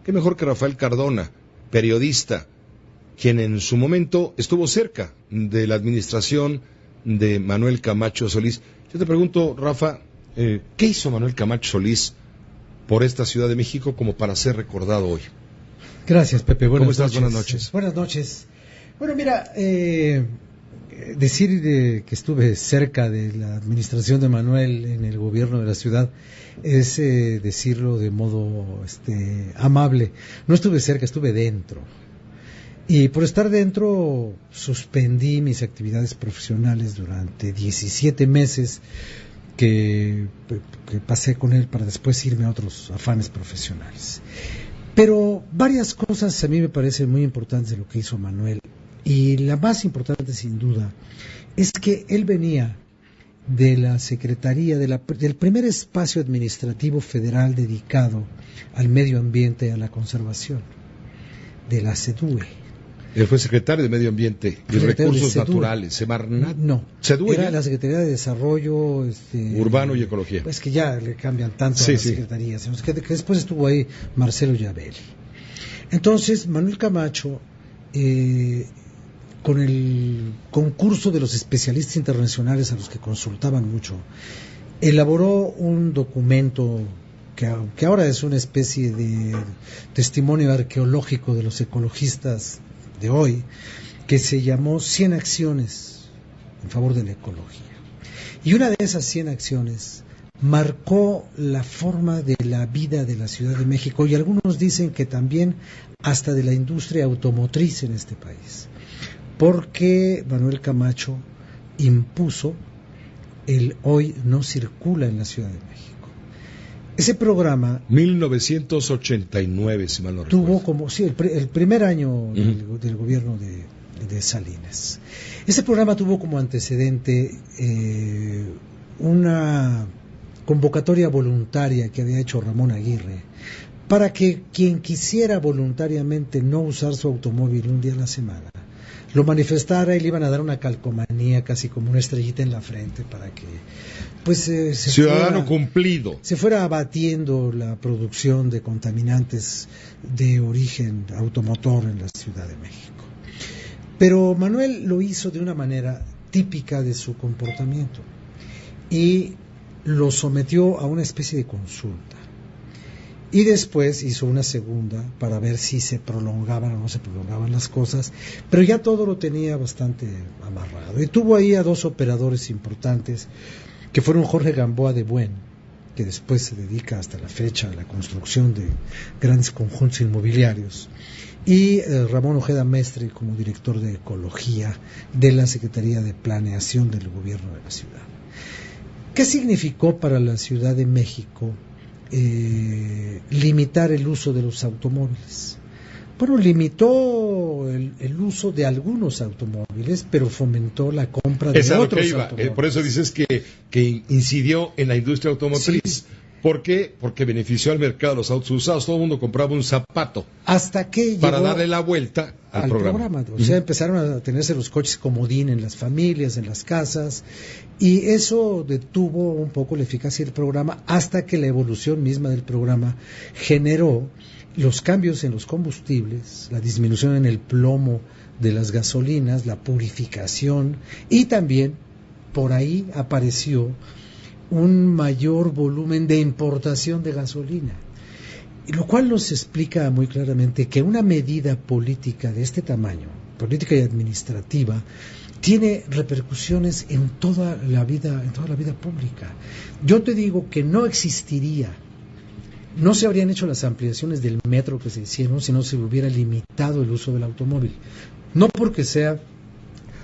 qué mejor que Rafael Cardona, periodista, quien en su momento estuvo cerca de la administración de Manuel Camacho Solís. Yo te pregunto, Rafa, ¿qué hizo Manuel Camacho Solís por esta Ciudad de México como para ser recordado hoy? Gracias, Pepe. ¿Cómo estás? Buenas noches. Buenas noches. Bueno, mira, decir que estuve cerca de la administración de Manuel en el gobierno de la ciudad es decirlo de modo amable. No estuve cerca, estuve dentro. Y por estar dentro suspendí mis actividades profesionales durante 17 meses que pasé con él para después irme a otros afanes profesionales. Pero varias cosas a mí me parecen muy importantes de lo que hizo Manuel. Y la más importante, sin duda, es que él venía de la Secretaría, del primer espacio administrativo federal dedicado al medio ambiente y a la conservación, de la SEDUE. Él fue secretario de Medio Ambiente y Recursos Naturales, Semarnat. No, ¿SEDUE? Era la Secretaría de Desarrollo Urbano y Ecología. Es que ya le cambian tanto a las secretarías, que después estuvo ahí Marcelo Llavelli. Entonces, Manuel Camacho, con el concurso de los especialistas internacionales a los que consultaban mucho, elaboró un documento que ahora es una especie de testimonio arqueológico de los ecologistas de hoy, que se llamó 100 acciones en favor de la ecología. Y una de esas 100 acciones marcó la forma de la vida de la Ciudad de México, y algunos dicen que también hasta de la industria automotriz en este país, porque Manuel Camacho impuso el hoy no circula en la Ciudad de México. Ese programa 1989, si mal no recuerdo. Tuvo como, sí, el primer año del gobierno de Salinas. Ese programa tuvo como antecedente una convocatoria voluntaria que había hecho Ramón Aguirre para que quien quisiera voluntariamente no usar su automóvil un día a la semana lo manifestara, y le iban a dar una calcomanía casi como una estrellita en la frente para que ciudadano cumplido, se fuera abatiendo la producción de contaminantes de origen automotor en la Ciudad de México. Pero Manuel lo hizo de una manera típica de su comportamiento y lo sometió a una especie de consulta. Y después hizo una segunda para ver si se prolongaban o no se prolongaban las cosas, pero ya todo lo tenía bastante amarrado. Y tuvo ahí a dos operadores importantes, que fueron Jorge Gamboa de Buen, que después se dedica hasta la fecha a la construcción de grandes conjuntos inmobiliarios, y Ramón Ojeda Mestre como director de Ecología de la Secretaría de Planeación del Gobierno de la Ciudad. ¿Qué significó para la Ciudad de México limitar el uso de los automóviles? Bueno, limitó el uso de algunos automóviles, pero fomentó la compra de otros automóviles. Por eso dices que incidió en la industria automotriz. Sí. ¿Por qué? Porque benefició al mercado de los autos usados. Todo el mundo compraba un zapato hasta que para darle la vuelta al programa. O sea, empezaron a tenerse los coches comodín en las familias, en las casas, y eso detuvo un poco la eficacia del programa, hasta que la evolución misma del programa generó los cambios en los combustibles, la disminución en el plomo de las gasolinas, la purificación, y también por ahí apareció un mayor volumen de importación de gasolina, lo cual nos explica muy claramente que una medida política de este tamaño, política y administrativa, tiene repercusiones en toda la vida pública. Yo te digo que no se habrían hecho las ampliaciones del metro que se hicieron si no se hubiera limitado el uso del automóvil. No porque sea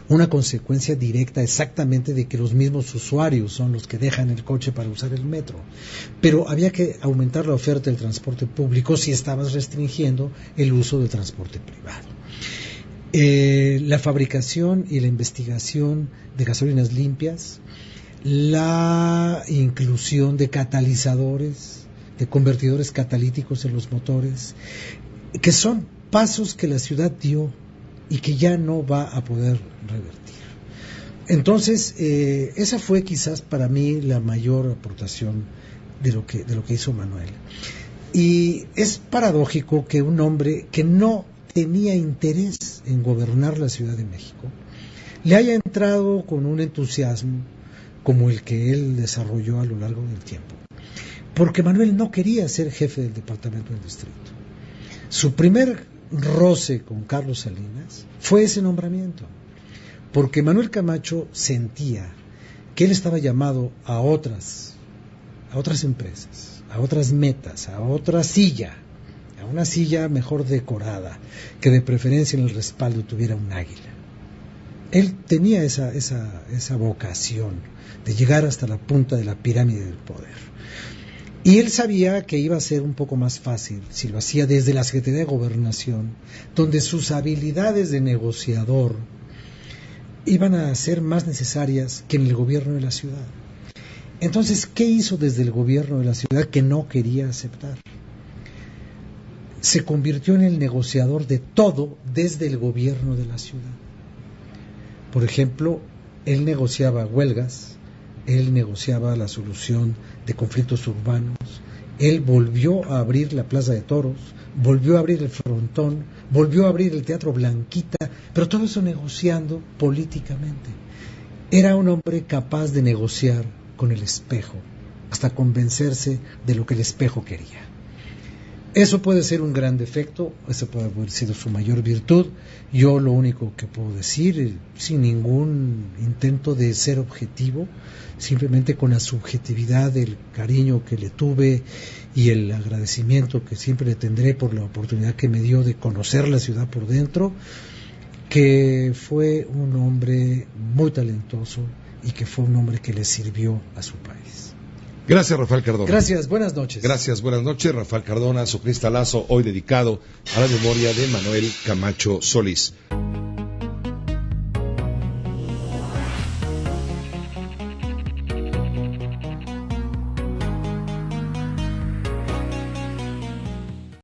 una consecuencia directa exactamente de que los mismos usuarios son los que dejan el coche para usar el metro, pero había que aumentar la oferta del transporte público si estabas restringiendo el uso del transporte privado. La fabricación y la investigación de gasolinas limpias, la inclusión de catalizadores, de convertidores catalíticos en los motores, que son pasos que la ciudad dio y que ya no va a poder revertir. Entonces, esa fue quizás para mí la mayor aportación de lo que hizo Manuel. Y es paradójico que un hombre que no tenía interés en gobernar la Ciudad de México le haya entrado con un entusiasmo como el que él desarrolló a lo largo del tiempo. Porque Manuel no quería ser jefe del departamento del distrito. Su primer roce con Carlos Salinas fue ese nombramiento, porque Manuel Camacho sentía que él estaba llamado a otras empresas, a otras metas, a otra silla, a una silla mejor decorada, que de preferencia en el respaldo tuviera un águila. Él tenía esa vocación de llegar hasta la punta de la pirámide del poder. Y él sabía que iba a ser un poco más fácil si lo hacía desde la Secretaría de Gobernación, donde sus habilidades de negociador iban a ser más necesarias que en el gobierno de la ciudad. Entonces, ¿qué hizo desde el gobierno de la ciudad que no quería aceptar? Se convirtió en el negociador de todo desde el gobierno de la ciudad. Por ejemplo, él negociaba huelgas, él negociaba la solución de conflictos urbanos, él volvió a abrir la Plaza de Toros, volvió a abrir el Frontón, volvió a abrir el Teatro Blanquita, pero todo eso negociando políticamente. Era un hombre capaz de negociar con el espejo, hasta convencerse de lo que el espejo quería. Eso puede ser un gran defecto, eso puede haber sido su mayor virtud. Yo lo único que puedo decir, sin ningún intento de ser objetivo, simplemente con la subjetividad, el cariño que le tuve y el agradecimiento que siempre le tendré por la oportunidad que me dio de conocer la ciudad por dentro, que fue un hombre muy talentoso y que fue un hombre que le sirvió a su país. Gracias, Rafael Cardona. Gracias, buenas noches. Gracias, buenas noches. Rafael Cardona, su cristalazo hoy dedicado a la memoria de Manuel Camacho Solís.